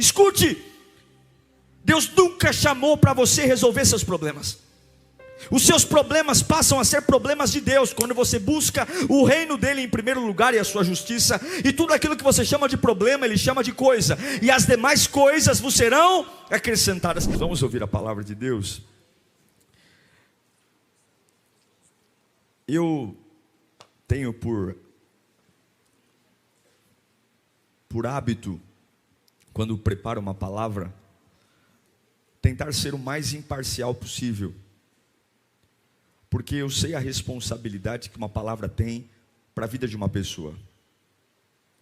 Escute, Deus nunca chamou para você resolver seus problemas. Os seus problemas passam a ser problemas de Deus quando você busca o reino dele em primeiro lugar e a sua justiça. E tudo aquilo que você chama de problema, ele chama de coisa, e as demais coisas vos serão acrescentadas. Vamos ouvir a palavra de Deus. Eu tenho por hábito, quando preparo uma palavra, tentar ser o mais imparcial possível, porque eu sei a responsabilidade que uma palavra tem para a vida de uma pessoa.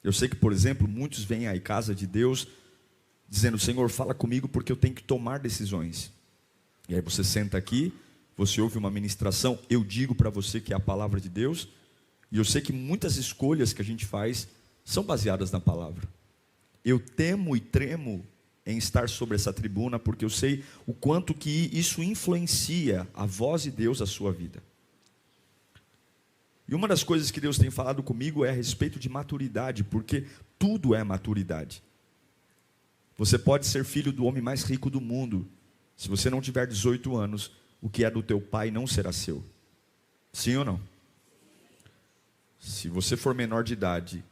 Eu sei que, por exemplo, muitos vêm à casa de Deus dizendo: Senhor, fala comigo porque eu tenho que tomar decisões. E aí você senta aqui, você ouve uma ministração, eu digo para você que é a palavra de Deus, e eu sei que muitas escolhas que a gente faz são baseadas na palavra. Eu temo e tremo em estar sobre essa tribuna, porque eu sei o quanto que isso influencia a voz de Deus, a sua vida. E uma das coisas que Deus tem falado comigo é a respeito de maturidade, porque tudo é maturidade. Você pode ser filho do homem mais rico do mundo, se você não tiver 18 anos, o que é do teu pai não será seu. Sim ou não? Se você for menor de idade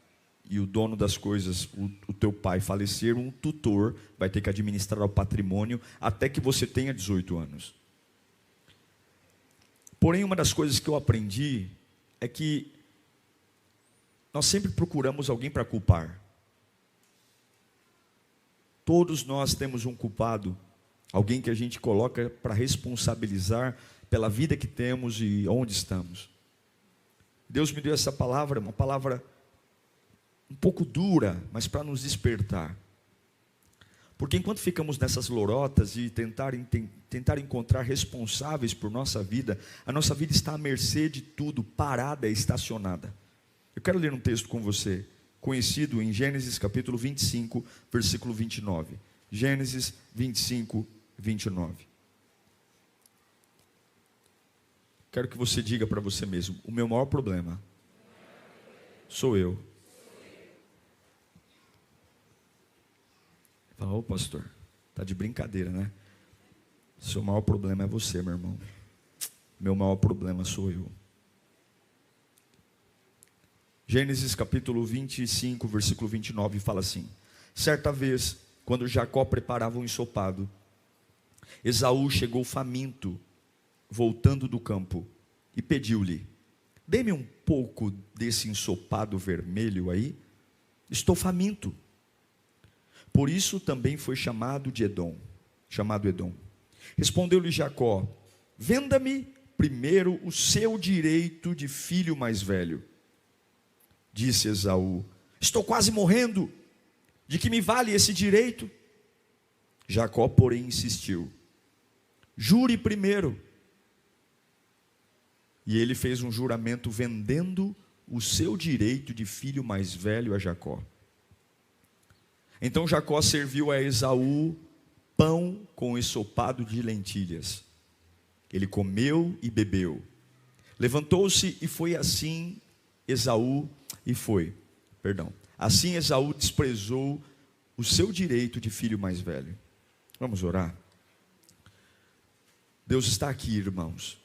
e o dono das coisas, o teu pai falecer, um tutor vai ter que administrar o patrimônio até que você tenha 18 anos. Porém, uma das coisas que eu aprendi é que nós sempre procuramos alguém para culpar. Todos nós temos um culpado, alguém que a gente coloca para responsabilizar pela vida que temos e onde estamos. Deus me deu essa palavra, uma palavra um pouco dura, mas para nos despertar. Porque enquanto ficamos nessas lorotas e tentar encontrar responsáveis por nossa vida, a nossa vida está à mercê de tudo, parada, estacionada. Eu quero ler um texto com você, conhecido em Gênesis capítulo 25, versículo 29. Gênesis 25, 29. Quero que você diga para você mesmo: o meu maior problema sou eu. Fala: ô pastor, está de brincadeira, né? Seu maior problema é você, meu irmão. Meu maior problema sou eu. Gênesis capítulo 25, versículo 29 fala assim: certa vez, quando Jacó preparava um ensopado, Esaú chegou faminto, voltando do campo, e pediu-lhe: dê-me um pouco desse ensopado vermelho aí, estou faminto. Por isso também foi chamado Edom. Respondeu-lhe Jacó: venda-me primeiro o seu direito de filho mais velho. Disse Esaú: estou quase morrendo, de que me vale esse direito? Jacó, porém, insistiu: jure primeiro. E ele fez um juramento vendendo o seu direito de filho mais velho a Jacó. Então Jacó serviu a Esaú pão com ensopado de lentilhas. Ele comeu e bebeu. Levantou-se e foi assim Assim Esaú desprezou o seu direito de filho mais velho. Vamos orar? Deus está aqui, irmãos.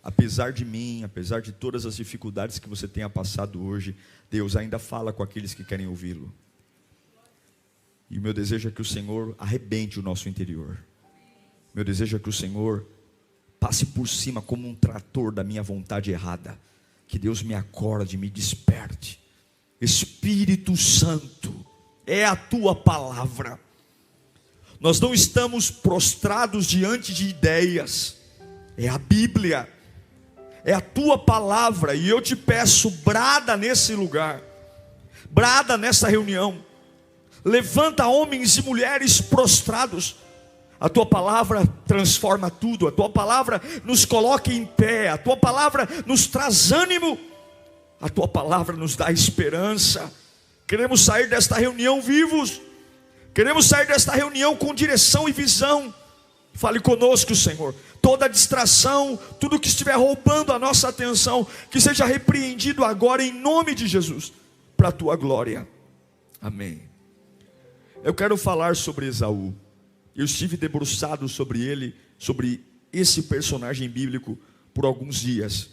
Apesar de mim, apesar de todas as dificuldades que você tenha passado hoje, Deus ainda fala com aqueles que querem ouvi-lo. E o meu desejo é que o Senhor arrebente o nosso interior. Meu desejo é que o Senhor passe por cima como um trator da minha vontade errada. Que Deus me acorde, me desperte. Espírito Santo, é a tua palavra. Nós não estamos prostrados diante de ideias. É a Bíblia. É a tua palavra. E eu te peço, brada nesse lugar. Brada nessa reunião. Levanta homens e mulheres prostrados. A tua palavra transforma tudo. A tua palavra nos coloca em pé. A tua palavra nos traz ânimo. A tua palavra nos dá esperança. Queremos sair desta reunião vivos. Queremos sair desta reunião com direção e visão. Fale conosco, Senhor. Toda distração, tudo que estiver roubando a nossa atenção, que seja repreendido agora em nome de Jesus, para a tua glória. Amém. Eu quero falar sobre Esaú. Eu estive debruçado sobre ele, sobre esse personagem bíblico por alguns dias.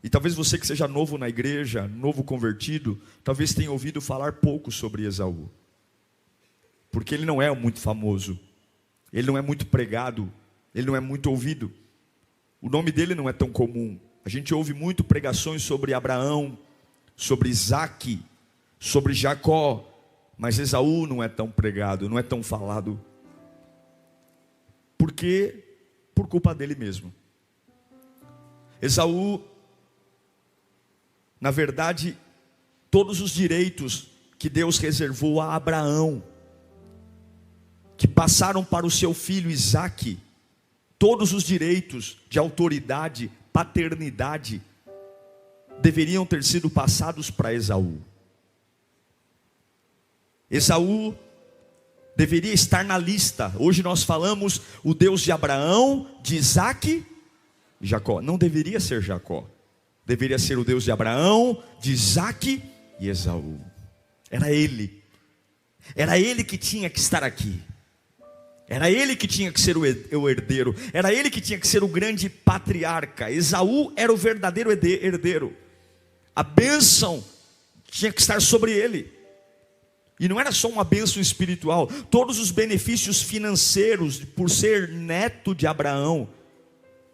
E talvez você que seja novo na igreja, novo convertido, talvez tenha ouvido falar pouco sobre Esaú. Porque ele não é muito famoso, ele não é muito pregado, ele não é muito ouvido. O nome dele não é tão comum. A gente ouve muito pregações sobre Abraão, sobre Isaque, sobre Jacó, mas Esaú não é tão pregado, não é tão falado. Por quê? Por culpa dele mesmo. Esaú, na verdade, todos os direitos que Deus reservou a Abraão, que passaram para o seu filho Isaque, todos os direitos de autoridade, paternidade, deveriam ter sido passados para Esaú. Esaú deveria estar na lista. Hoje nós falamos o Deus de Abraão, de Isaque e Jacó. Não deveria ser Jacó. Deveria ser o Deus de Abraão, de Isaque e Esaú. Era ele. Era ele que tinha que estar aqui. Era ele que tinha que ser o herdeiro. Era ele que tinha que ser o grande patriarca. Esaú era o verdadeiro herdeiro. A bênção tinha que estar sobre ele. E não era só uma bênção espiritual. Todos os benefícios financeiros, por ser neto de Abraão,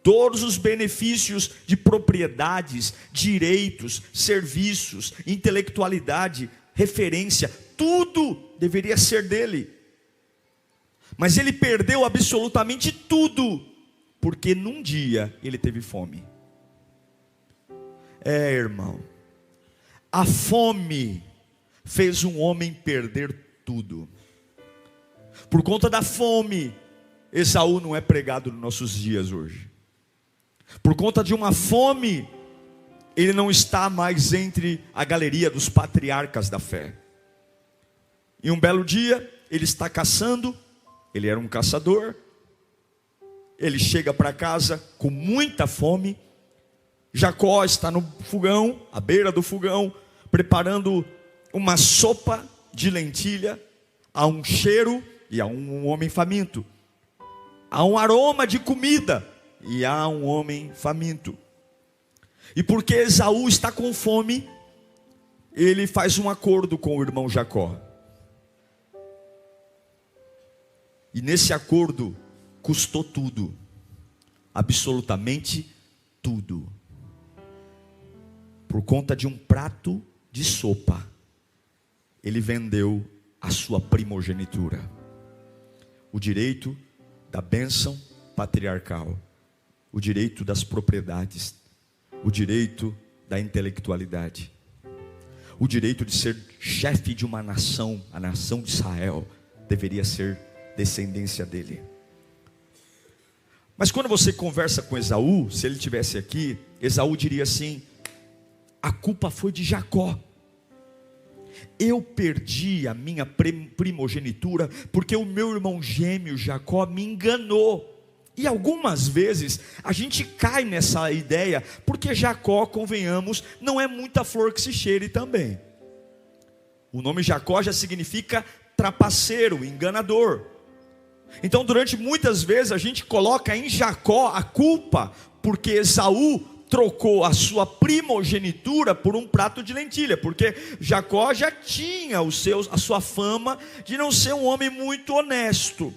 todos os benefícios de propriedades, direitos, serviços, intelectualidade, referência, tudo deveria ser dele. Mas ele perdeu absolutamente tudo, porque num dia ele teve fome. Irmão, a fome fez um homem perder tudo. Por conta da fome, Esaú não é pregado nos nossos dias hoje. Por conta de uma fome, ele não está mais entre a galeria dos patriarcas da fé. E um belo dia, ele está caçando, ele era um caçador, ele chega para casa com muita fome. Jacó está no fogão, à beira do fogão, preparando uma sopa de lentilha. Há um cheiro e há um homem faminto. Há um aroma de comida e há um homem faminto. E porque Esaú está com fome, ele faz um acordo com o irmão Jacó. E nesse acordo custou tudo, absolutamente tudo. Por conta de um prato de sopa, ele vendeu a sua primogenitura, o direito da bênção patriarcal, o direito das propriedades, o direito da intelectualidade, o direito de ser chefe de uma nação. A nação de Israel deveria ser descendência dele. Mas quando você conversa com Esaú, se ele estivesse aqui, Esaú diria assim: a culpa foi de Jacó. Eu perdi a minha primogenitura porque o meu irmão gêmeo Jacó me enganou. E algumas vezes a gente cai nessa ideia, porque Jacó, convenhamos, não é muita flor que se cheire também. O nome Jacó já significa trapaceiro, enganador. Então durante muitas vezes a gente coloca em Jacó a culpa, porque Esaú trocou a sua primogenitura por um prato de lentilha, porque Jacó já tinha a sua fama de não ser um homem muito honesto.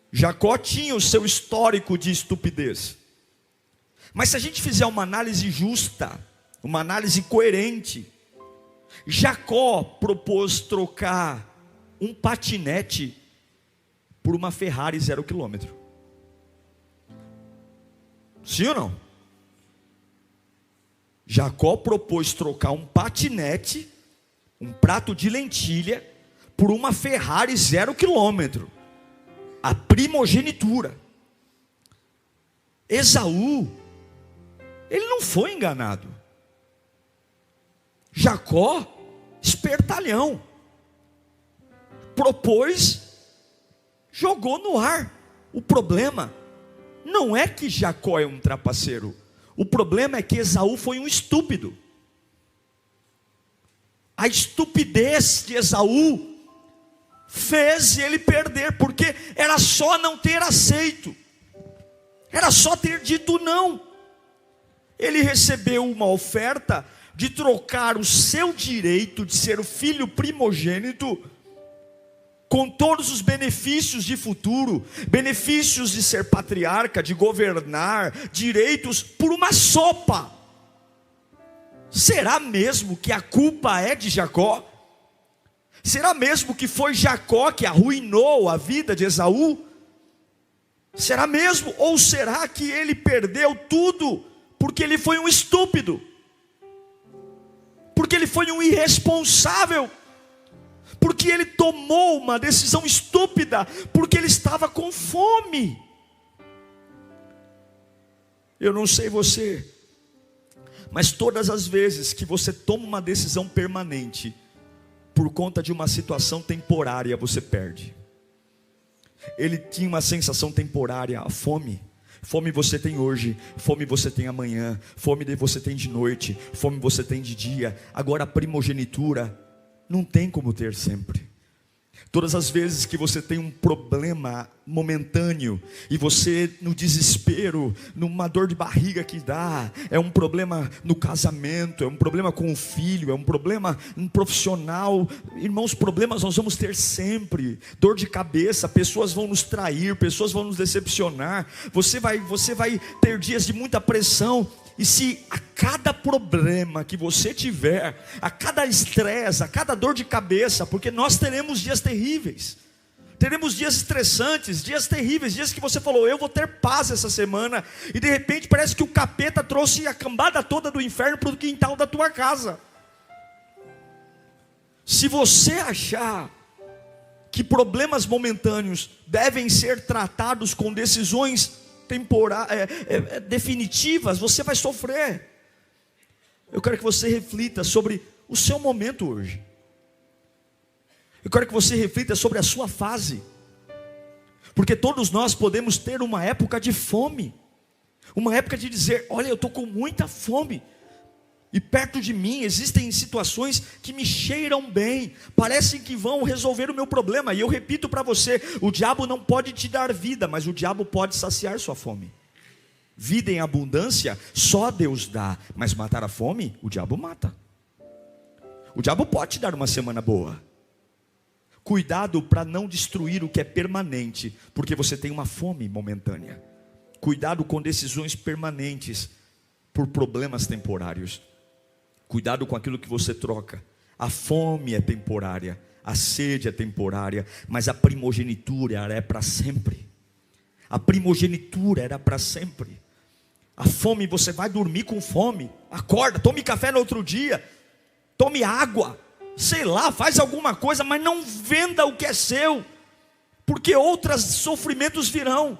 Jacó tinha o seu histórico de estupidez. Mas se a gente fizer uma análise justa, uma análise coerente, Jacó propôs trocar um patinete por uma Ferrari 0 km. Sim ou não? Jacó propôs trocar um patinete, um prato de lentilha, por uma Ferrari 0 km. A primogenitura. Esaú, ele não foi enganado. Jacó, espertalhão, propôs, jogou no ar. O problema não é que Jacó é um trapaceiro. O problema é que Esaú foi um estúpido. A estupidez de Esaú fez ele perder, porque era só não ter aceito, era só ter dito não. Ele recebeu uma oferta de trocar o seu direito de ser o filho primogênito, com todos os benefícios de futuro, benefícios de ser patriarca, de governar, direitos, por uma sopa. Será mesmo que a culpa é de Jacó? Será mesmo que foi Jacó que arruinou a vida de Esaú? Será mesmo? Ou será que ele perdeu tudo porque ele foi um estúpido? Porque ele foi um irresponsável? Porque ele tomou uma decisão estúpida? Porque ele estava com fome? Eu não sei você, mas todas as vezes que você toma uma decisão permanente por conta de uma situação temporária, você perde. Ele tinha uma sensação temporária, a fome. Fome você tem hoje, fome você tem amanhã, fome você tem de noite, fome você tem de dia. Agora a primogenitura não tem como ter sempre. Todas as vezes que você tem um problema momentâneo, e você no desespero, numa dor de barriga que dá, é um problema no casamento, é um problema com o filho, é um problema profissional, irmãos, problemas nós vamos ter sempre. Dor de cabeça, pessoas vão nos trair, pessoas vão nos decepcionar, você vai ter dias de muita pressão. E se a cada problema que você tiver, a cada estresse, a cada dor de cabeça, porque nós teremos dias terríveis, teremos dias estressantes, dias terríveis, dias que você falou, eu vou ter paz essa semana, e de repente parece que o capeta trouxe a cambada toda do inferno para o quintal da tua casa. Se você achar que problemas momentâneos devem ser tratados com decisões definitivas, você vai sofrer. Eu quero que você reflita sobre o seu momento hoje. Eu quero que você reflita sobre a sua fase, porque todos nós podemos ter uma época de fome, uma época de dizer, olha, eu estou com muita fome, e perto de mim existem situações que me cheiram bem, parecem que vão resolver o meu problema. E eu repito para você, o diabo não pode te dar vida, mas o diabo pode saciar sua fome. Vida em abundância só Deus dá, mas matar a fome, o diabo mata. O diabo pode te dar uma semana boa. Cuidado para não destruir o que é permanente, porque você tem uma fome momentânea. Cuidado com decisões permanentes por problemas temporários. Cuidado com aquilo que você troca. A fome é temporária, a sede é temporária, mas a primogenitura ela é para sempre. A primogenitura era para sempre. A fome, você vai dormir com fome, acorda, tome café no outro dia, tome água, sei lá, faz alguma coisa, mas não venda o que é seu, porque outros sofrimentos virão.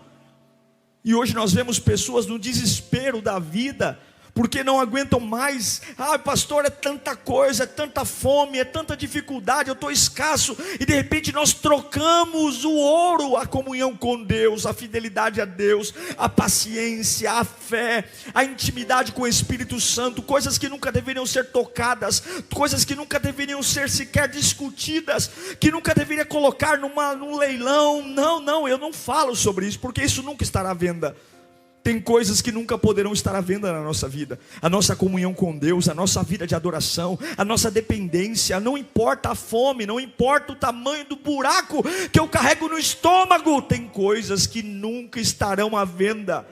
E hoje nós vemos pessoas no desespero da vida, porque não aguentam mais. Pastor, é tanta coisa, é tanta fome, é tanta dificuldade, eu estou escasso. E de repente nós trocamos o ouro, a comunhão com Deus, a fidelidade a Deus, a paciência, a fé, a intimidade com o Espírito Santo, coisas que nunca deveriam ser tocadas, coisas que nunca deveriam ser sequer discutidas, que nunca deveria colocar num leilão. Não, eu não falo sobre isso, porque isso nunca estará à venda. Tem coisas que nunca poderão estar à venda na nossa vida. A nossa comunhão com Deus, a nossa vida de adoração, a nossa dependência. Não importa a fome, não importa o tamanho do buraco que eu carrego no estômago. Tem coisas que nunca estarão à venda.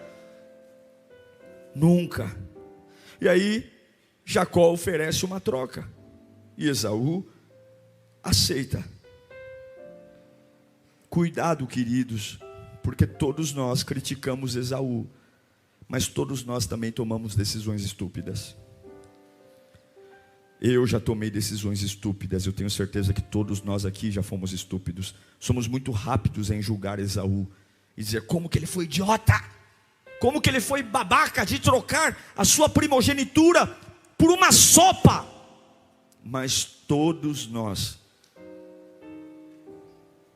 Nunca. E aí Jacó oferece uma troca, e Esaú aceita. Cuidado, queridos, porque todos nós criticamos Esaú, mas todos nós também tomamos decisões estúpidas. Eu já tomei decisões estúpidas. Eu tenho certeza que todos nós aqui já fomos estúpidos. Somos muito rápidos em julgar Esaú e dizer como que ele foi idiota, como que ele foi babaca de trocar a sua primogenitura por uma sopa. Mas todos nós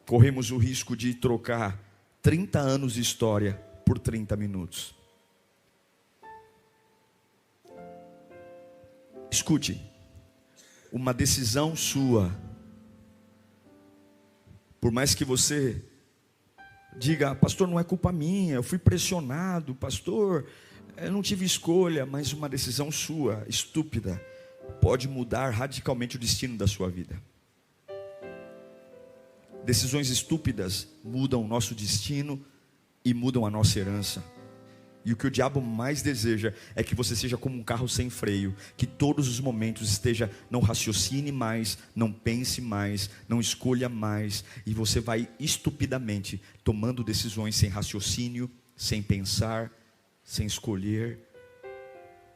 corremos o risco de trocar 30 anos de história por 30 minutos. Escute, uma decisão sua. Por mais que você diga, pastor, não é culpa minha, eu fui pressionado, pastor, eu não tive escolha, mas uma decisão sua, estúpida, pode mudar radicalmente o destino da sua vida. Decisões estúpidas mudam o nosso destino e mudam a nossa herança. E o que o diabo mais deseja é que você seja como um carro sem freio, que todos os momentos esteja, não raciocine mais, não pense mais, não escolha mais, e você vai estupidamente tomando decisões sem raciocínio, sem pensar, sem escolher.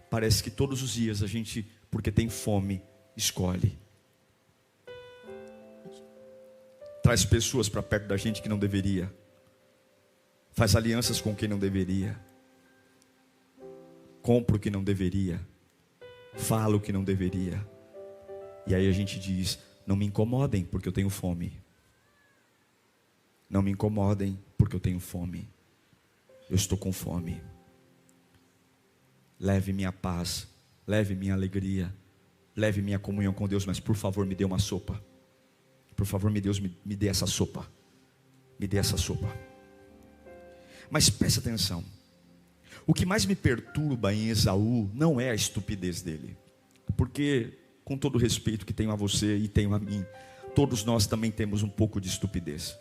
Parece que todos os dias a gente, porque tem fome, escolhe. Traz pessoas para perto da gente que não deveria, faz alianças com quem não deveria, compra o que não deveria, fala o que não deveria. E aí a gente diz, não me incomodem porque eu tenho fome. Não me incomodem porque eu tenho fome. Eu estou com fome. Leve minha paz, leve minha alegria, leve minha comunhão com Deus, mas por favor me dê uma sopa. Por favor, Deus, me dê essa sopa. Me dê essa sopa. Mas preste atenção. O que mais me perturba em Esaú não é a estupidez dele. Porque, com todo o respeito que tenho a você e tenho a mim, todos nós também temos um pouco de estupidez.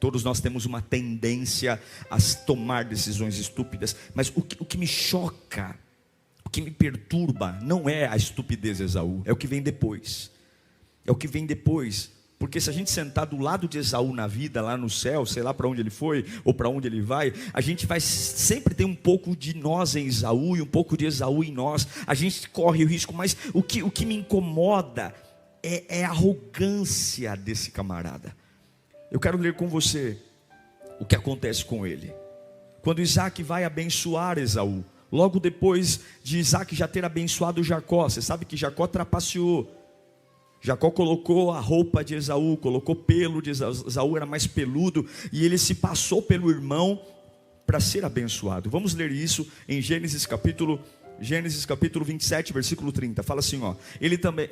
Todos nós temos uma tendência a tomar decisões estúpidas. Mas o que me choca, o que me perturba, não é a estupidez de Esaú. É o que vem depois. É o que vem depois. Porque se a gente sentar do lado de Esaú na vida, lá no céu, sei lá para onde ele foi, ou para onde ele vai, a gente vai sempre ter um pouco de nós em Esaú, e um pouco de Esaú em nós. A gente corre o risco, mas o que me incomoda é a arrogância desse camarada. Eu quero ler com você o que acontece com ele. Quando Isaac vai abençoar Esaú, logo depois de Isaac já ter abençoado Jacó, você sabe que Jacó trapaceou. Jacó colocou a roupa de Esaú, colocou pelo de Esaú, Esaú era mais peludo, e ele se passou pelo irmão para ser abençoado. Vamos ler isso em Gênesis capítulo 27, versículo 30. Fala assim, ó, ele também,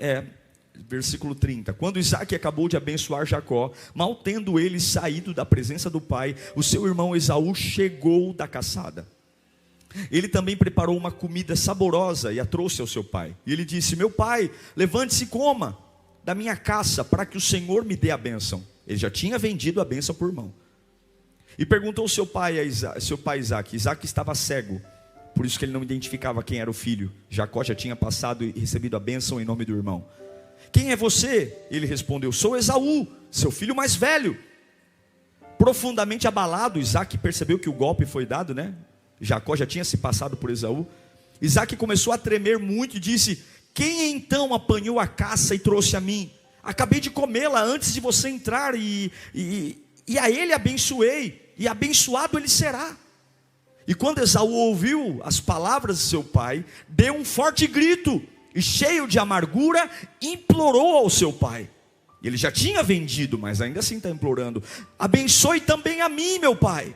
versículo 30. Quando Isaac acabou de abençoar Jacó, mal tendo ele saído da presença do pai, o seu irmão Esaú chegou da caçada. Ele também preparou uma comida saborosa e a trouxe ao seu pai. E ele disse, meu pai, levante-se e coma da minha caça, para que o Senhor me dê a bênção. Ele já tinha vendido a bênção por mão. E perguntou seu pai Isaac. Isaac estava cego, por isso que ele não identificava quem era o filho. Jacó já tinha passado e recebido a bênção em nome do irmão. Quem é você? Ele respondeu, sou Esaú, seu filho mais velho. Profundamente abalado, Isaac percebeu que o golpe foi dado, né? Jacó já tinha se passado por Esaú. Isaac começou a tremer muito e disse, quem então apanhou a caça e trouxe a mim? Acabei de comê-la antes de você entrar e a ele abençoei, e abençoado ele será. E quando Esaú ouviu as palavras de seu pai, deu um forte grito, e cheio de amargura, implorou ao seu pai. Ele já tinha vendido, mas ainda assim está implorando, abençoe também a mim, meu pai.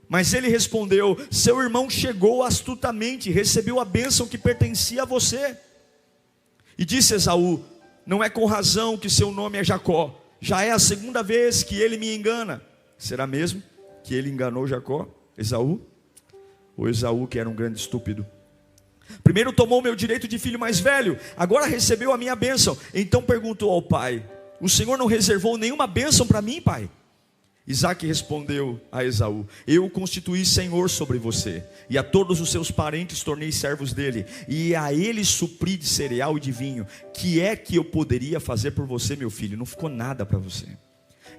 Mas ele respondeu, seu irmão chegou astutamente, recebeu a bênção que pertencia a você. E disse Esaú, não é com razão que seu nome é Jacó, já é a segunda vez que ele me engana. Será mesmo que ele enganou Jacó, Esaú? Ou Esaú, que era um grande estúpido? Primeiro tomou meu direito de filho mais velho, agora recebeu a minha bênção. Então perguntou ao pai, o Senhor não reservou nenhuma bênção para mim, pai? Isaac respondeu a Esaú, eu o constituí senhor sobre você, e a todos os seus parentes tornei servos dele, e a ele supri de cereal e de vinho. Que é que eu poderia fazer por você, meu filho? Não ficou nada para você.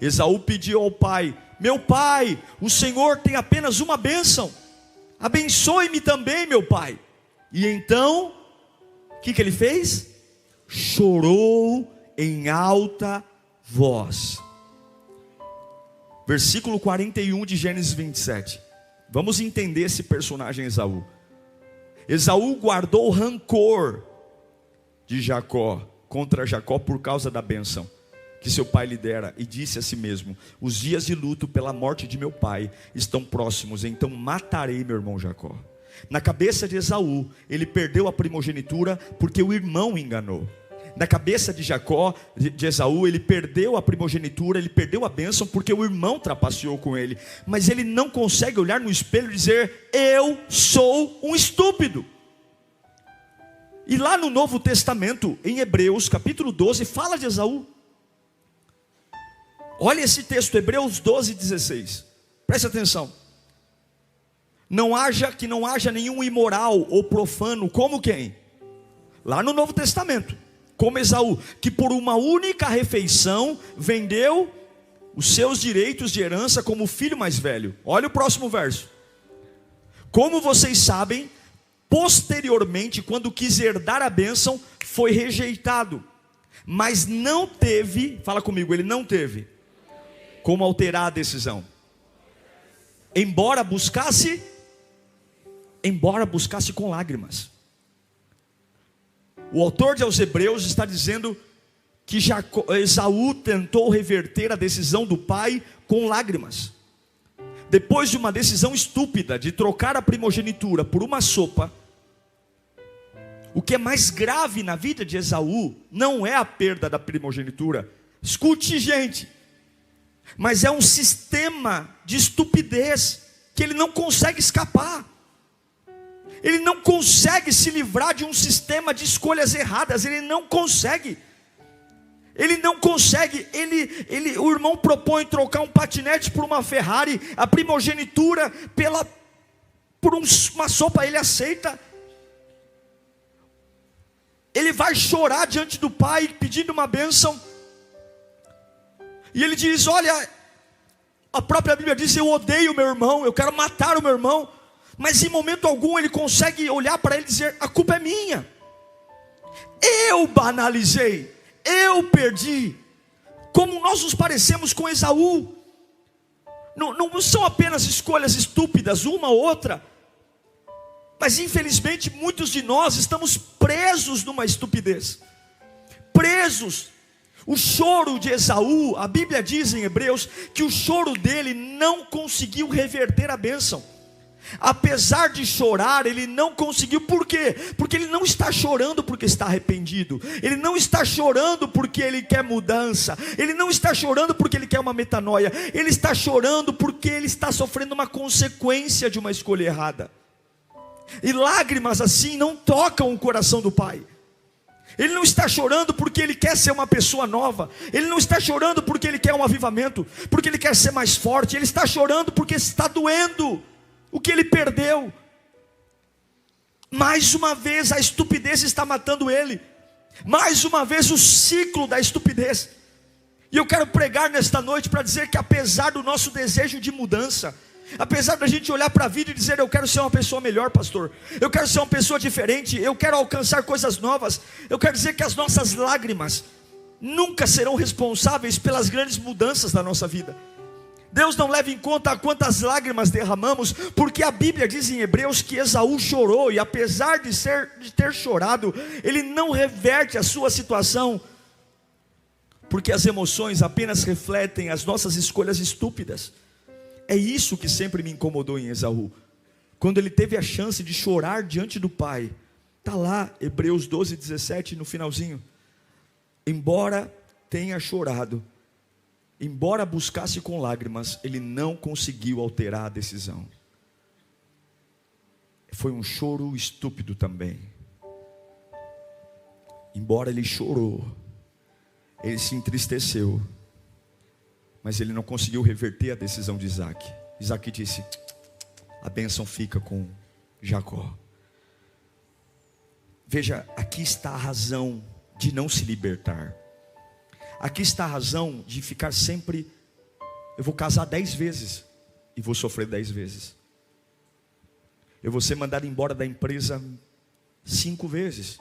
Esaú pediu ao pai, meu pai, o Senhor tem apenas uma bênção, abençoe-me também, meu pai. E então, o que ele fez? Chorou em alta voz. Versículo 41 de Gênesis 27. Vamos entender esse personagem Esaú. Esaú guardou rancor de Jacó, contra Jacó, por causa da bênção que seu pai lhe dera, e disse a si mesmo, os dias de luto pela morte de meu pai estão próximos, então matarei meu irmão Jacó. Na cabeça de Esaú, ele perdeu a primogenitura porque o irmão enganou. Na cabeça de Jacó, de Esaú, ele perdeu a primogenitura, ele perdeu a bênção, porque o irmão trapaceou com ele. Mas ele não consegue olhar no espelho e dizer: eu sou um estúpido. E lá no Novo Testamento, em Hebreus capítulo 12, fala de Esaú. Olha esse texto, Hebreus 12, 16. Preste atenção. Que não haja nenhum imoral ou profano, como quem? Lá no Novo Testamento, como Esaú, que por uma única refeição vendeu os seus direitos de herança como filho mais velho. Olha o próximo verso. Como vocês sabem, posteriormente, quando quis herdar a bênção, foi rejeitado, mas não teve, fala comigo, ele não teve como alterar a decisão, embora buscasse com lágrimas. O autor de aos Hebreus está dizendo que Esaú tentou reverter a decisão do pai com lágrimas. Depois de uma decisão estúpida de trocar a primogenitura por uma sopa, o que é mais grave na vida de Esaú não é a perda da primogenitura. Escute, gente, mas é um sistema de estupidez que ele não consegue escapar. Ele não consegue se livrar de um sistema de escolhas erradas. Ele não consegue. O irmão propõe trocar um patinete por uma Ferrari, a primogenitura por uma sopa. Ele aceita. Ele vai chorar diante do pai, pedindo uma bênção. E ele diz: olha, a própria Bíblia diz: eu odeio o meu irmão, eu quero matar o meu irmão. Mas em momento algum ele consegue olhar para ele e dizer: a culpa é minha. Eu banalizei, eu perdi. Como nós nos parecemos com Esaú. Não são apenas escolhas estúpidas, uma ou outra. Mas infelizmente muitos de nós estamos presos numa estupidez. Presos. O choro de Esaú, a Bíblia diz em Hebreus que o choro dele não conseguiu reverter a bênção. Apesar de chorar, ele não conseguiu. Por quê? Porque ele não está chorando porque está arrependido. Ele não está chorando porque ele quer mudança. Ele não está chorando porque ele quer uma metanoia. Ele está chorando porque ele está sofrendo uma consequência de uma escolha errada. E lágrimas assim não tocam o coração do pai. Ele não está chorando porque ele quer ser uma pessoa nova. Ele não está chorando porque ele quer um avivamento, porque ele quer ser mais forte. Ele está chorando porque está doendo o que ele perdeu. Mais uma vez a estupidez está matando ele. Mais uma vez o ciclo da estupidez. E eu quero pregar nesta noite para dizer que apesar do nosso desejo de mudança, apesar da gente olhar para a vida e dizer: eu quero ser uma pessoa melhor, pastor, eu quero ser uma pessoa diferente, eu quero alcançar coisas novas, eu quero dizer que as nossas lágrimas nunca serão responsáveis pelas grandes mudanças da nossa vida. Deus não leva em conta quantas lágrimas derramamos, porque a Bíblia diz em Hebreus que Esaú chorou, e apesar de ter chorado, ele não reverte a sua situação, porque as emoções apenas refletem as nossas escolhas estúpidas. É isso que sempre me incomodou em Esaú. Quando ele teve a chance de chorar diante do pai, está lá, Hebreus 12, 17, no finalzinho. Embora tenha chorado, embora buscasse com lágrimas, ele não conseguiu alterar a decisão. Foi um choro estúpido também. Embora ele chorou, ele se entristeceu, mas ele não conseguiu reverter a decisão de Isaac. Isaac disse: a bênção fica com Jacó. Veja, aqui está a razão de não se libertar. Aqui está a razão de ficar sempre: eu vou casar 10 vezes e vou sofrer 10 vezes. Eu vou ser mandado embora da empresa 5 vezes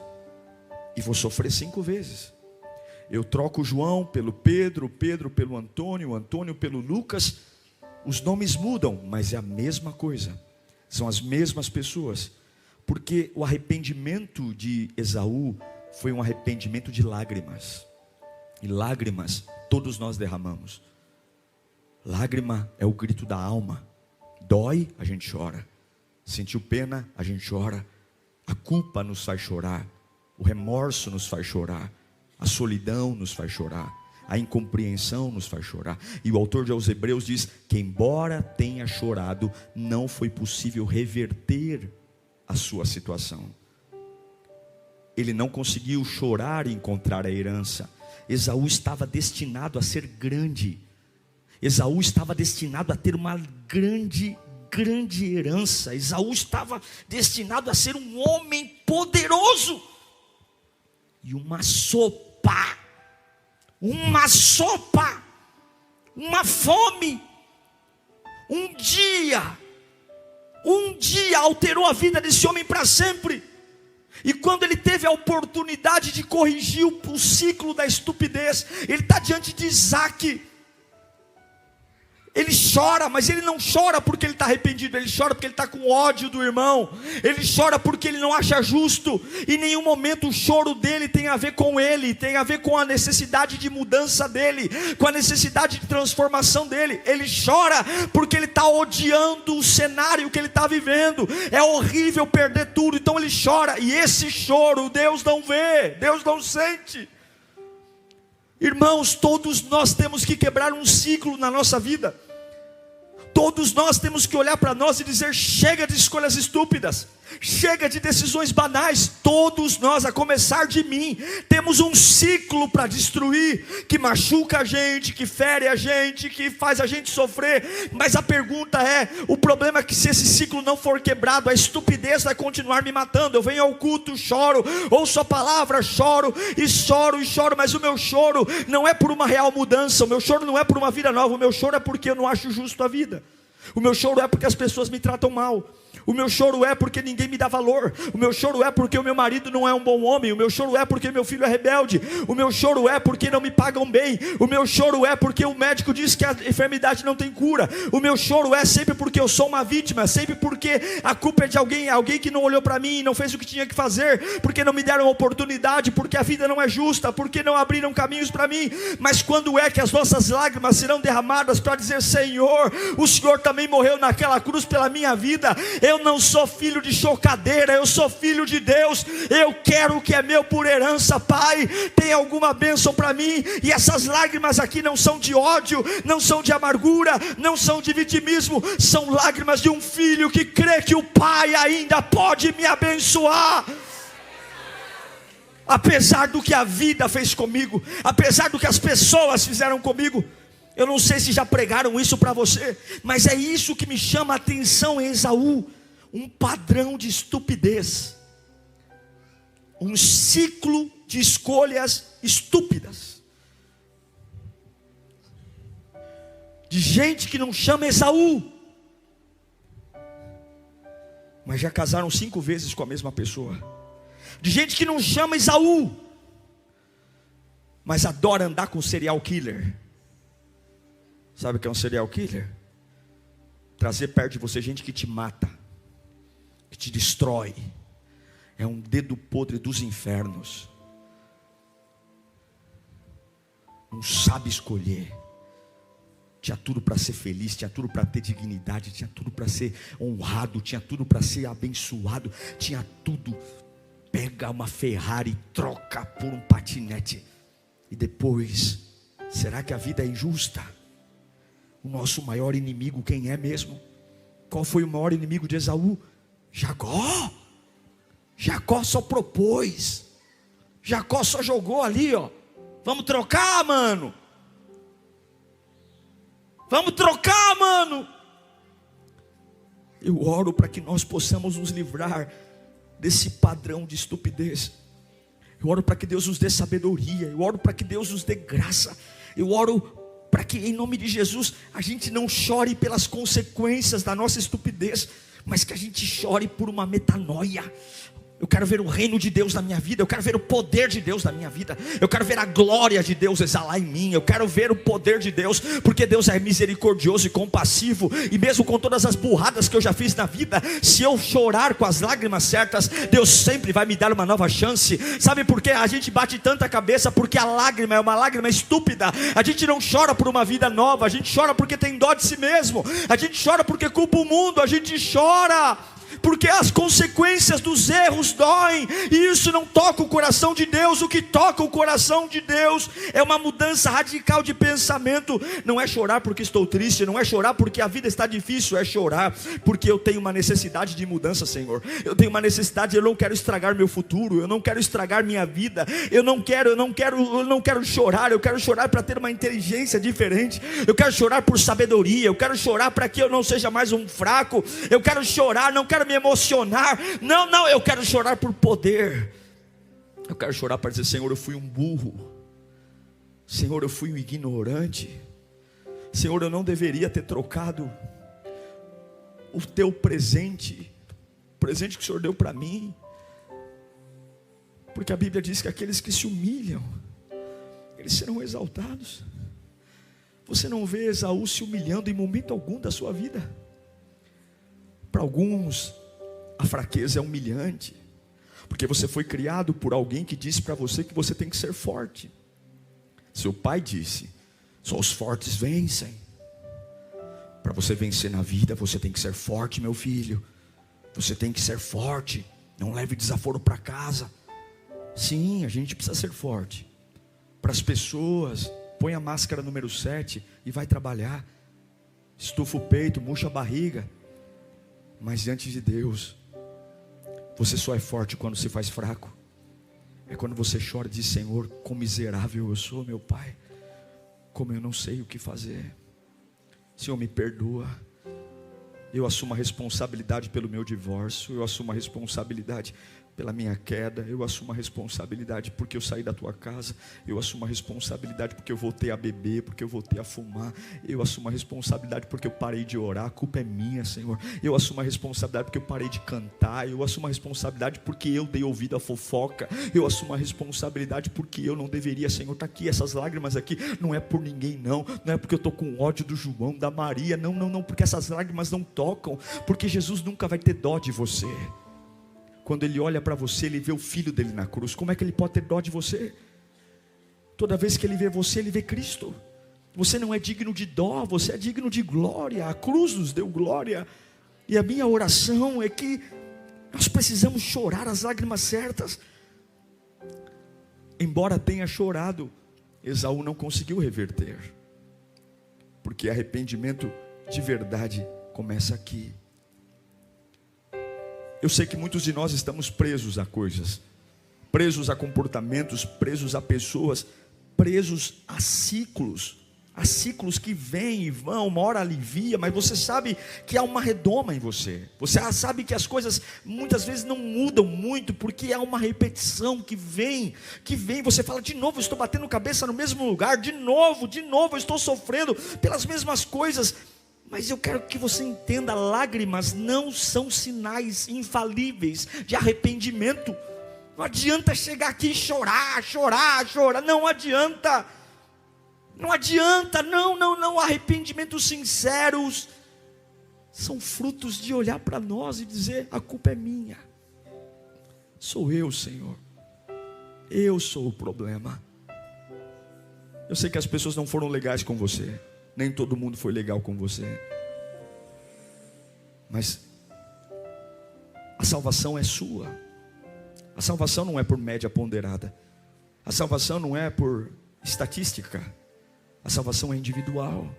e vou sofrer 5 vezes. Eu troco o João pelo Pedro, o Pedro pelo Antônio, o Antônio pelo Lucas. Os nomes mudam, mas é a mesma coisa. São as mesmas pessoas. Porque o arrependimento de Esaú foi um arrependimento de lágrimas. E lágrimas todos nós derramamos. Lágrima é o grito da alma. Dói, a gente chora. Sentiu pena, a gente chora. A culpa nos faz chorar. O remorso nos faz chorar. A solidão nos faz chorar, a incompreensão nos faz chorar. E o autor de aos Hebreus diz que embora tenha chorado, não foi possível reverter a sua situação. Ele não conseguiu chorar e encontrar a herança. Esaú estava destinado a ser grande. Esaú estava destinado a ter uma grande herança. Esaú estava destinado a ser um homem poderoso. E uma sopa, uma fome, um dia alterou a vida desse homem para sempre. E quando ele teve a oportunidade de corrigir o ciclo da estupidez, ele está diante de Isaac. Ele chora, mas ele não chora porque ele está arrependido. Ele chora porque ele está com ódio do irmão. Ele chora porque ele não acha justo. Em nenhum momento o choro dele tem a ver com ele, tem a ver com a necessidade de mudança dele, com a necessidade de transformação dele. Ele chora porque ele está odiando o cenário que ele está vivendo. É horrível perder tudo, então ele chora. E esse choro Deus não vê, Deus não sente. Irmãos, todos nós temos que quebrar um ciclo na nossa vida. Todos nós temos que olhar para nós e dizer: chega de escolhas estúpidas, chega de decisões banais. Todos nós, a começar de mim, temos um ciclo para destruir, que machuca a gente, que fere a gente, que faz a gente sofrer. Mas a pergunta é, o problema é que se esse ciclo não for quebrado, a estupidez vai continuar me matando. Eu venho ao culto, choro, ouço a palavra, choro, mas o meu choro não é por uma real mudança, o meu choro não é por uma vida nova, o meu choro é porque eu não acho justo a vida. O meu choro é porque as pessoas me tratam mal. O meu choro é porque ninguém me dá valor. O meu choro é porque o meu marido não é um bom homem. O meu choro é porque meu filho é rebelde. O meu choro é porque não me pagam bem. O meu choro é porque o médico diz que a enfermidade não tem cura. O meu choro é sempre porque eu sou uma vítima, sempre porque a culpa é de alguém que não olhou para mim e não fez o que tinha que fazer, porque não me deram oportunidade, porque a vida não é justa, porque não abriram caminhos para mim. Mas quando é que as nossas lágrimas serão derramadas para dizer: Senhor, o Senhor também morreu naquela cruz pela minha vida. Eu não sou filho de chocadeira, eu sou filho de Deus. Eu quero o que é meu por herança, Pai. Tem alguma bênção para mim? E essas lágrimas aqui não são de ódio, não são de amargura, não são de vitimismo. São lágrimas de um filho que crê que o Pai ainda pode me abençoar. Apesar do que a vida fez comigo, apesar do que as pessoas fizeram comigo. Eu não sei se já pregaram isso para você, mas é isso que me chama a atenção em Esaú. Um padrão de estupidez, um ciclo de escolhas estúpidas, de gente que não chama Esaú, mas já casaram 5 vezes com a mesma pessoa, de gente que não chama Esaú, mas adora andar com serial killer. Sabe o que é um serial killer? Trazer perto de você gente que te mata, que te destrói. É um dedo podre dos infernos. Não sabe escolher. Tinha tudo para ser feliz, tinha tudo para ter dignidade, tinha tudo para ser honrado, tinha tudo para ser abençoado, tinha tudo. Pega uma Ferrari e troca por um patinete. E depois, será que a vida é injusta? O nosso maior inimigo quem é mesmo? Qual foi o maior inimigo de Esaú? Jacó. Jacó só propôs. Jacó só jogou ali, ó. Vamos trocar, mano. Vamos trocar, mano. Eu oro para que nós possamos nos livrar desse padrão de estupidez. Eu oro para que Deus nos dê sabedoria. Eu oro para que Deus nos dê graça. Eu oro para que em nome de Jesus a gente não chore pelas consequências da nossa estupidez, mas que a gente chore por uma metanoia. Eu quero ver o reino de Deus na minha vida. Eu quero ver o poder de Deus na minha vida. Eu quero ver a glória de Deus exalar em mim. Eu quero ver o poder de Deus, porque Deus é misericordioso e compassivo. E mesmo com todas as burradas que eu já fiz na vida, se eu chorar com as lágrimas certas, Deus sempre vai me dar uma nova chance. Sabe por que a gente bate tanta cabeça? Porque a lágrima é uma lágrima estúpida. A gente não chora por uma vida nova. A gente chora porque tem dó de si mesmo. A gente chora porque culpa o mundo. A gente chora porque as consequências dos erros doem, e isso não toca o coração de Deus. O que toca o coração de Deus é uma mudança radical de pensamento. Não é chorar porque estou triste, não é chorar porque a vida está difícil, é chorar porque eu tenho uma necessidade de mudança, Senhor. Eu tenho uma necessidade, eu não quero estragar meu futuro, eu não quero estragar minha vida, eu não quero chorar, eu quero chorar para ter uma inteligência diferente, eu quero chorar por sabedoria, eu quero chorar para que eu não seja mais um fraco, eu quero chorar, não quero me emocionar, não, eu quero chorar por poder, eu quero chorar para dizer: Senhor, eu fui um burro, Senhor, eu fui um ignorante, Senhor, eu não deveria ter trocado o teu presente, o presente que o Senhor deu para mim, porque a Bíblia diz que aqueles que se humilham, eles serão exaltados. Você não vê Esaú se humilhando em momento algum da sua vida. Para alguns, a fraqueza é humilhante, porque você foi criado por alguém que disse para você que você tem que ser forte. Seu pai disse: só os fortes vencem. Para você vencer na vida, você tem que ser forte, meu filho. Você tem que ser forte. Não leve desaforo para casa. Sim, a gente precisa ser forte. Para as pessoas, põe a máscara número 7 e vai trabalhar. Estufa o peito, murcha a barriga. Mas diante de Deus, você só é forte quando se faz fraco. É quando você chora e diz: Senhor, quão miserável eu sou, meu Pai. Como eu não sei o que fazer. Senhor, me perdoa. Eu assumo a responsabilidade pelo meu divórcio. Eu assumo a responsabilidade pela minha queda. Eu assumo a responsabilidade porque eu saí da tua casa. Eu assumo a responsabilidade porque eu voltei a beber, porque eu voltei a fumar. Eu assumo a responsabilidade porque eu parei de orar. A culpa é minha, Senhor. Eu assumo a responsabilidade porque eu parei de cantar. Eu assumo a responsabilidade porque eu dei ouvido à fofoca. Eu assumo a responsabilidade porque eu não deveria, Senhor. Está aqui, essas lágrimas aqui não é por ninguém, não é porque eu estou com ódio do João, da Maria, não, porque essas lágrimas não tocam, porque Jesus nunca vai ter dó de você. Quando Ele olha para você, Ele vê o Filho dele na cruz. Como é que Ele pode ter dó de você? Toda vez que Ele vê você, Ele vê Cristo. Você não é digno de dó, você é digno de glória. A cruz nos deu glória. E a minha oração é que nós precisamos chorar as lágrimas certas. Embora tenha chorado, Esaú não conseguiu reverter, porque arrependimento de verdade começa aqui. Eu sei que muitos de nós estamos presos a coisas, presos a comportamentos, presos a pessoas, presos a ciclos que vêm e vão. Uma hora alivia, mas você sabe que há uma redoma em você. Você sabe que as coisas muitas vezes não mudam muito, porque há uma repetição que vem. Você fala: de novo eu estou batendo cabeça no mesmo lugar, de novo eu estou sofrendo pelas mesmas coisas. Mas eu quero que você entenda: lágrimas não são sinais infalíveis de arrependimento. Não adianta chegar aqui e chorar, não adianta. Não, arrependimentos sinceros são frutos de olhar para nós e dizer: a culpa é minha, sou eu, Senhor, eu sou o problema. Eu sei que as pessoas não foram legais com você, nem todo mundo foi legal com você, mas a salvação é sua. A salvação não é por média ponderada, a salvação não é por estatística, a salvação é individual.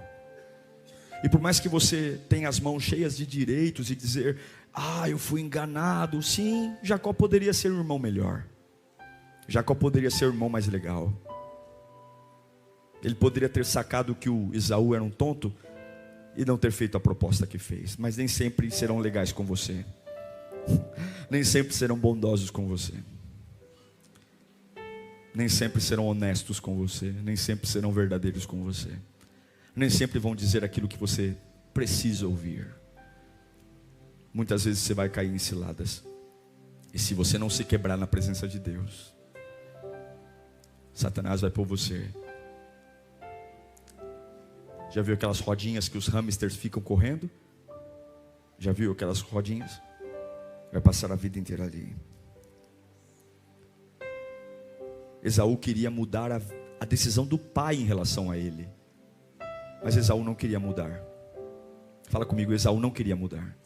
E por mais que você tenha as mãos cheias de direitos e dizer: eu fui enganado. Sim, Jacó poderia ser um irmão melhor, Jacó poderia ser um irmão mais legal. Ele poderia ter sacado que o Esaú era um tonto e não ter feito a proposta que fez. Mas nem sempre serão legais com você, nem sempre serão bondosos com você, nem sempre serão honestos com você, nem sempre serão verdadeiros com você, nem sempre vão dizer aquilo que você precisa ouvir. Muitas vezes você vai cair em ciladas, e se você não se quebrar na presença de Deus, Satanás vai pôr você. Já viu aquelas rodinhas que os hamsters ficam correndo? Já viu aquelas rodinhas? Vai passar a vida inteira ali. Esaú queria mudar a decisão do pai em relação a ele, mas Esaú não queria mudar. Fala comigo: Esaú não queria mudar.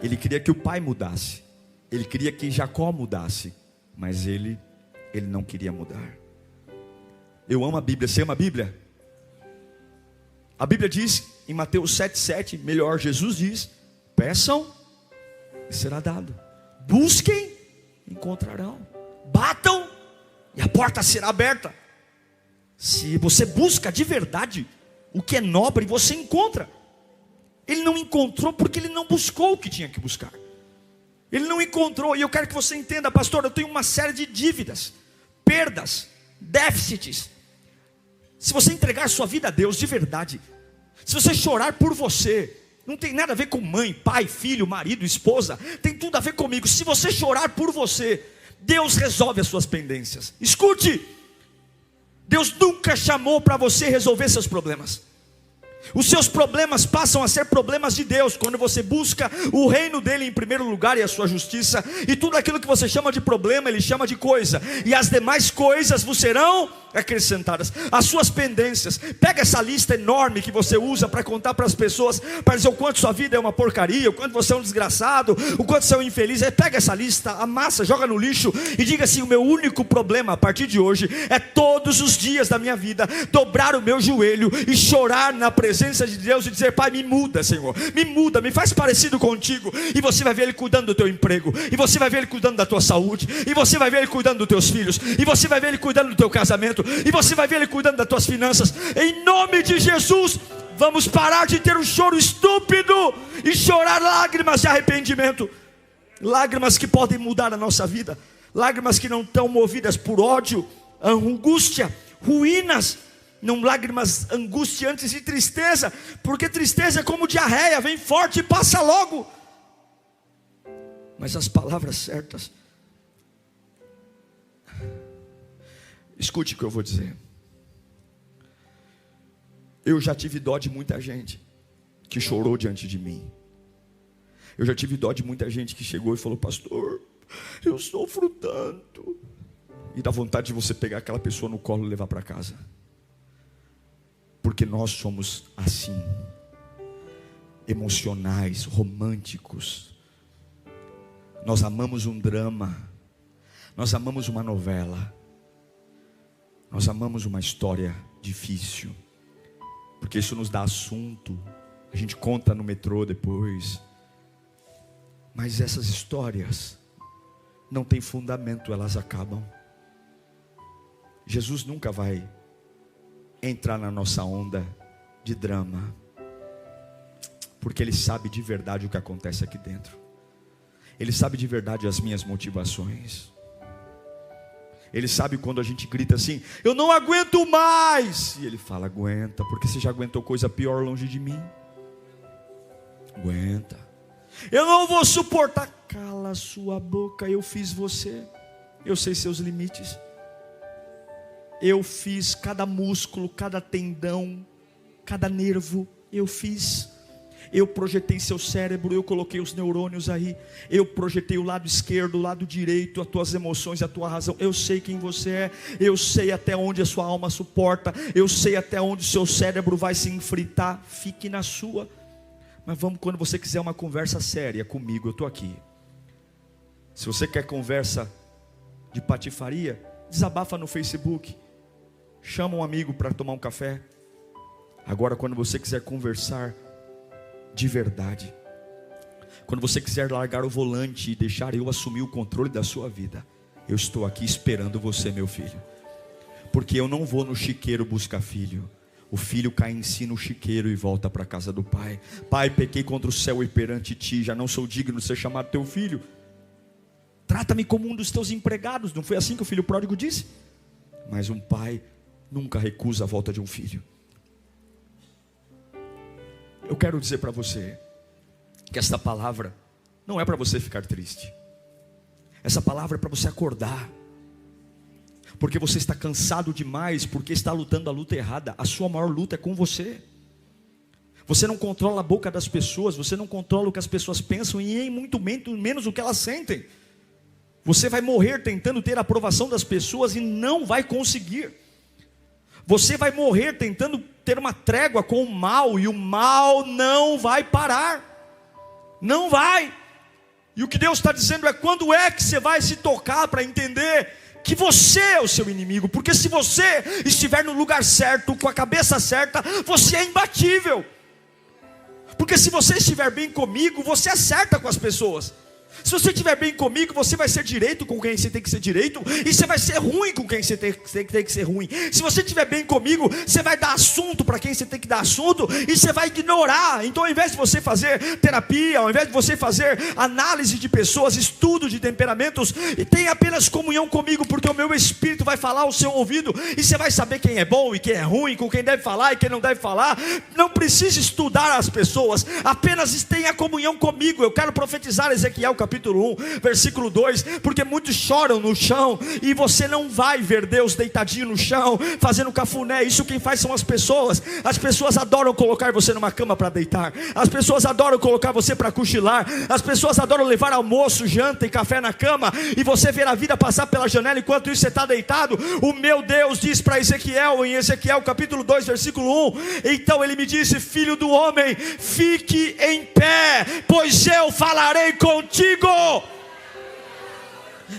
Ele queria que o pai mudasse. Ele queria que Jacó mudasse. Mas ele não queria mudar. Eu amo a Bíblia. Você ama a Bíblia? A Bíblia diz em Mateus 7,7, melhor, Jesus diz: peçam e será dado. Busquem, encontrarão. Batam e a porta será aberta. Se você busca de verdade o que é nobre, você encontra. Ele não encontrou porque ele não buscou o que tinha que buscar. Ele não encontrou. E eu quero que você entenda, pastor, eu tenho uma série de dívidas, perdas, déficits. Se você entregar sua vida a Deus de verdade, se você chorar por você, não tem nada a ver com mãe, pai, filho, marido, esposa, tem tudo a ver comigo. Se você chorar por você, Deus resolve as suas pendências. Escute, Deus nunca chamou para você resolver seus problemas. Os seus problemas passam a ser problemas de Deus quando você busca o reino dele em primeiro lugar e a sua justiça. E tudo aquilo que você chama de problema, ele chama de coisa. E as demais coisas vos serão acrescentadas. As suas pendências. Pega essa lista enorme que você usa para contar para as pessoas, para dizer o quanto sua vida é uma porcaria, o quanto você é um desgraçado, o quanto você é um infeliz. Aí pega essa lista, amassa, joga no lixo e diga assim: o meu único problema a partir de hoje é todos os dias da minha vida dobrar o meu joelho e chorar na presença de Deus e dizer: pai, me muda, Senhor, me muda, me faz parecido contigo. E você vai ver ele cuidando do teu emprego, e você vai ver ele cuidando da tua saúde, e você vai ver ele cuidando dos teus filhos, e você vai ver ele cuidando do teu casamento, e você vai ver ele cuidando das tuas finanças. Em nome de Jesus, vamos parar de ter um choro estúpido e chorar lágrimas de arrependimento, lágrimas que podem mudar a nossa vida, lágrimas que não estão movidas por ódio, angústia, ruínas. Não lágrimas angustiantes e tristeza, porque tristeza é como diarreia, vem forte e passa logo. Mas as palavras certas, escute o que eu vou dizer. Eu já tive dó de muita gente que chorou diante de mim. Eu já tive dó de muita gente que chegou e falou: pastor, eu sofro tanto. E dá vontade de você pegar aquela pessoa no colo e levar para casa. Porque nós somos assim, emocionais, românticos. Nós amamos um drama, nós amamos uma novela, nós amamos uma história difícil, porque isso nos dá assunto, a gente conta no metrô depois. Mas essas histórias não têm fundamento, elas acabam. Jesus nunca vai entrar na nossa onda de drama, porque Ele sabe de verdade o que acontece aqui dentro. Ele sabe de verdade as minhas motivações. Ele sabe quando a gente grita assim: eu não aguento mais. E Ele fala: aguenta, porque você já aguentou coisa pior longe de mim. Aguenta. Eu não vou suportar. Cala sua boca, eu fiz você, eu sei seus limites. Eu fiz cada músculo, cada tendão, cada nervo, eu fiz. Eu projetei seu cérebro, eu coloquei os neurônios aí. Eu projetei o lado esquerdo, o lado direito, as tuas emoções, a tua razão. Eu sei quem você é, eu sei até onde a sua alma suporta, eu sei até onde o seu cérebro vai se enfritar. Fique na sua. Mas vamos, quando você quiser uma conversa séria comigo, eu estou aqui. Se você quer conversa de patifaria, desabafa no Facebook. Chama um amigo para tomar um café. Agora, quando você quiser conversar de verdade, quando você quiser largar o volante e deixar eu assumir o controle da sua vida, eu estou aqui esperando você, meu filho. Porque eu não vou no chiqueiro buscar filho. O filho cai em si no chiqueiro e volta para a casa do pai. Pai, pequei contra o céu e perante ti, já não sou digno de ser chamado teu filho. Trata-me como um dos teus empregados. Não foi assim que o filho pródigo disse? Mas um pai nunca recusa a volta de um filho. Eu quero dizer para você que esta palavra não é para você ficar triste. Essa palavra é para você acordar. Porque você está cansado demais, porque está lutando a luta errada. A sua maior luta é com você. Você não controla a boca das pessoas, você não controla o que as pessoas pensam e nem muito menos o que elas sentem. Você vai morrer tentando ter a aprovação das pessoas e não vai conseguir. Você vai morrer tentando ter uma trégua com o mal, e o mal não vai parar. Não vai. E o que Deus está dizendo é: quando é que você vai se tocar para entender que você é o seu inimigo? Porque se você estiver no lugar certo, com a cabeça certa, você é imbatível. Porque se você estiver bem comigo, você acerta com as pessoas. Se você estiver bem comigo, você vai ser direito com quem você tem que ser direito, e você vai ser ruim com quem você tem que ser ruim. Se você estiver bem comigo, você vai dar assunto para quem você tem que dar assunto, e você vai ignorar. Então, ao invés de você fazer terapia, ao invés de você fazer análise de pessoas, estudo de temperamentos, e tenha apenas comunhão comigo, porque o meu Espírito vai falar ao seu ouvido, e você vai saber quem é bom e quem é ruim, com quem deve falar e quem não deve falar. Não precisa estudar as pessoas, apenas tenha comunhão comigo. Eu quero profetizar Ezequiel capítulo 1, versículo 2, porque muitos choram no chão, e você não vai ver Deus deitadinho no chão, fazendo cafuné. Isso quem faz são as pessoas. As pessoas adoram colocar você numa cama para deitar, as pessoas adoram colocar você para cochilar, as pessoas adoram levar almoço, janta e café na cama, e você ver a vida passar pela janela, enquanto isso você está deitado. O meu Deus diz para Ezequiel, em Ezequiel capítulo 2, versículo 1, então ele me disse: filho do homem, fique em pé, pois eu falarei contigo.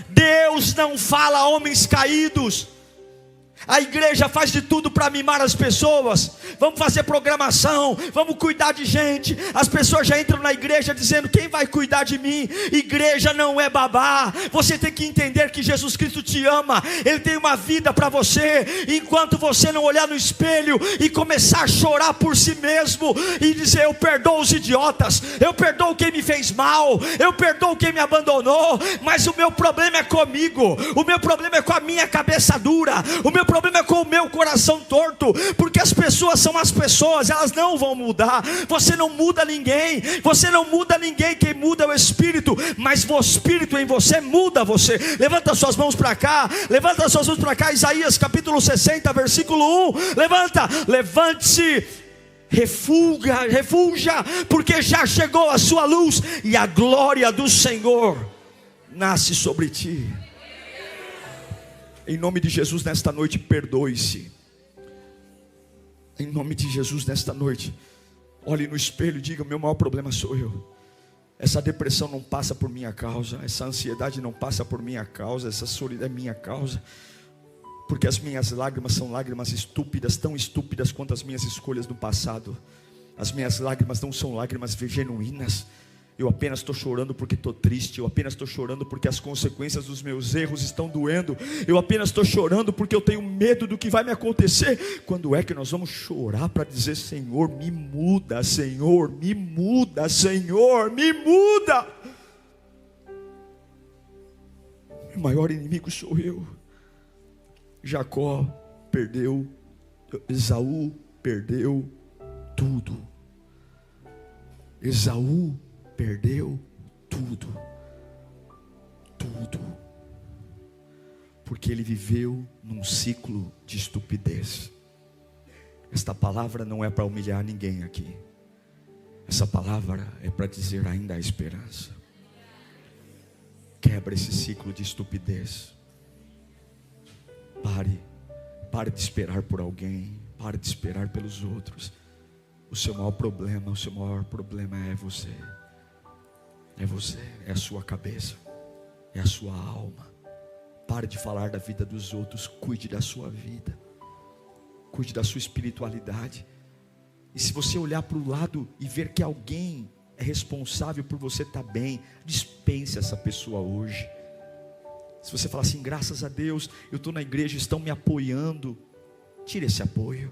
Deus não fala a homens caídos. A igreja faz de tudo para mimar as pessoas. Vamos fazer programação, vamos cuidar de gente. As pessoas já entram na igreja dizendo: quem vai cuidar de mim? Igreja não é babá. Você tem que entender que Jesus Cristo te ama. Ele tem uma vida para você. Enquanto você não olhar no espelho e começar a chorar por si mesmo e dizer: eu perdoo os idiotas, eu perdoo quem me fez mal, eu perdoo quem me abandonou, mas o meu problema é comigo, o meu problema é com a minha cabeça dura, o meu problema é com o meu coração torto. Porque as pessoas são as pessoas, elas não vão mudar. Você não muda ninguém, você não muda ninguém. Quem muda é o Espírito, mas o Espírito em você muda você. Levanta suas mãos para cá, levanta suas mãos para cá. Isaías capítulo 60, versículo 1. Levante-se, refulja, porque já chegou a sua luz, e a glória do Senhor nasce sobre ti. Em nome de Jesus, nesta noite, perdoe-se. Em nome de Jesus, nesta noite, olhe no espelho e diga: meu maior problema sou eu. Essa depressão não passa por minha causa, essa ansiedade não passa por minha causa, essa solidão é minha causa. Porque as minhas lágrimas são lágrimas estúpidas, tão estúpidas quanto as minhas escolhas do passado. As minhas lágrimas não são lágrimas genuínas. Eu apenas estou chorando porque estou triste. Eu apenas estou chorando porque as consequências dos meus erros estão doendo. Eu apenas estou chorando porque eu tenho medo do que vai me acontecer. Quando é que nós vamos chorar para dizer: Senhor, me muda, Senhor, me muda, Senhor, me muda? O maior inimigo sou eu. Jacó perdeu, Esaú perdeu tudo. Esaú perdeu tudo, porque ele viveu num ciclo de estupidez. Esta palavra não é para humilhar ninguém aqui, essa palavra é para dizer: ainda há esperança. Quebra esse ciclo de estupidez. Pare de esperar por alguém, pare de esperar pelos outros. O seu maior problema é você. É você, é a sua cabeça, é a sua alma. Pare de falar da vida dos outros, cuide da sua vida, cuide da sua espiritualidade. E se você olhar para o lado e ver que alguém é responsável por você estar bem, dispense essa pessoa hoje. Se você falar assim: graças a Deus, eu estou na igreja, estão me apoiando, tire esse apoio,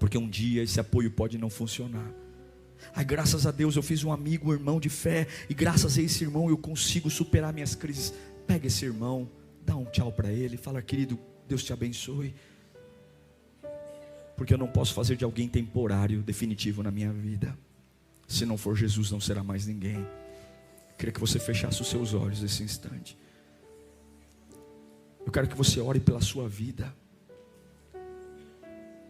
porque um dia esse apoio pode não funcionar. Ai, graças a Deus eu fiz um amigo, um irmão de fé, e graças a esse irmão eu consigo superar minhas crises. Pega esse irmão, dá um tchau para ele, fala: querido, Deus te abençoe. Porque eu não posso fazer de alguém temporário, definitivo na minha vida. Se não for Jesus, não será mais ninguém. Eu queria que você fechasse os seus olhos nesse instante. Eu quero que você ore pela sua vida.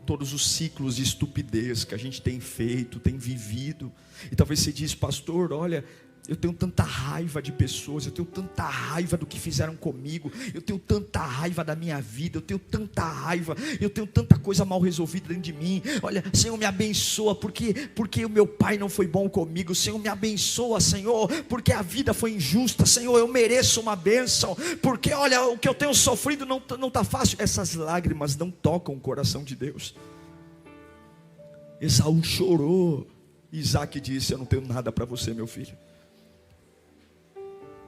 Todos os ciclos de estupidez que a gente tem feito, tem vivido. E talvez você diz: pastor, olha, Eu tenho tanta raiva de pessoas, eu tenho tanta raiva do que fizeram comigo, eu tenho tanta raiva da minha vida, eu tenho tanta raiva, eu tenho tanta coisa mal resolvida dentro de mim. Olha, Senhor, me abençoa, porque o meu pai não foi bom comigo. Senhor, me abençoa, Senhor, porque a vida foi injusta. Senhor, eu mereço uma bênção, porque olha, o que eu tenho sofrido não está fácil. Essas lágrimas não tocam o coração de Deus. Esaú chorou, Isaac disse: eu não tenho nada para você, meu filho.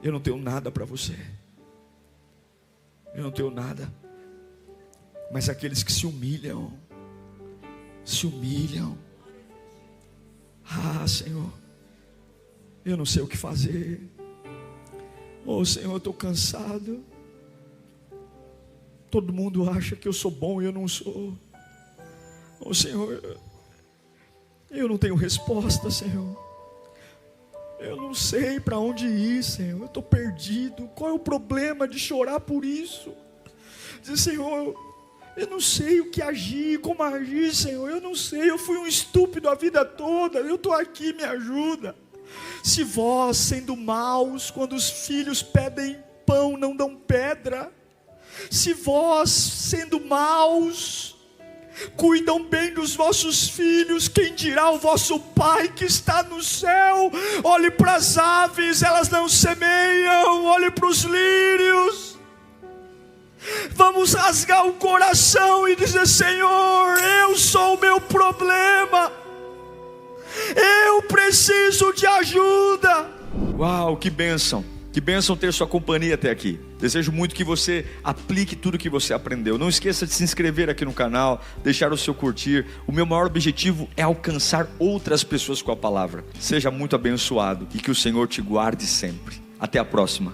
Eu não tenho nada para você. Eu não tenho nada. Mas aqueles que se humilham. Ah, Senhor, eu não sei o que fazer. Oh, Senhor, eu estou cansado. Todo mundo acha que eu sou bom e eu não sou. Oh, Senhor, eu não tenho resposta, Senhor. Eu não sei para onde ir, Senhor. Eu estou perdido. Qual é o problema de chorar por isso? Dizer: Senhor, eu não sei o que agir, como agir, Senhor. Eu não sei, eu fui um estúpido a vida toda. Eu estou aqui, me ajuda. Se vós, sendo maus, quando os filhos pedem pão, não dão pedra. Se vós, sendo maus, cuidam bem dos vossos filhos, quem dirá o vosso Pai que está no céu? Olhe para as aves, elas não semeiam. Olhe para os lírios. Vamos rasgar o coração e dizer: Senhor, eu sou o meu problema, eu preciso de ajuda. Uau, que bênção! Que bênção ter sua companhia até aqui. Desejo muito que você aplique tudo que você aprendeu. Não esqueça de se inscrever aqui no canal, deixar o seu curtir. O meu maior objetivo é alcançar outras pessoas com a palavra. Seja muito abençoado e que o Senhor te guarde sempre. Até a próxima.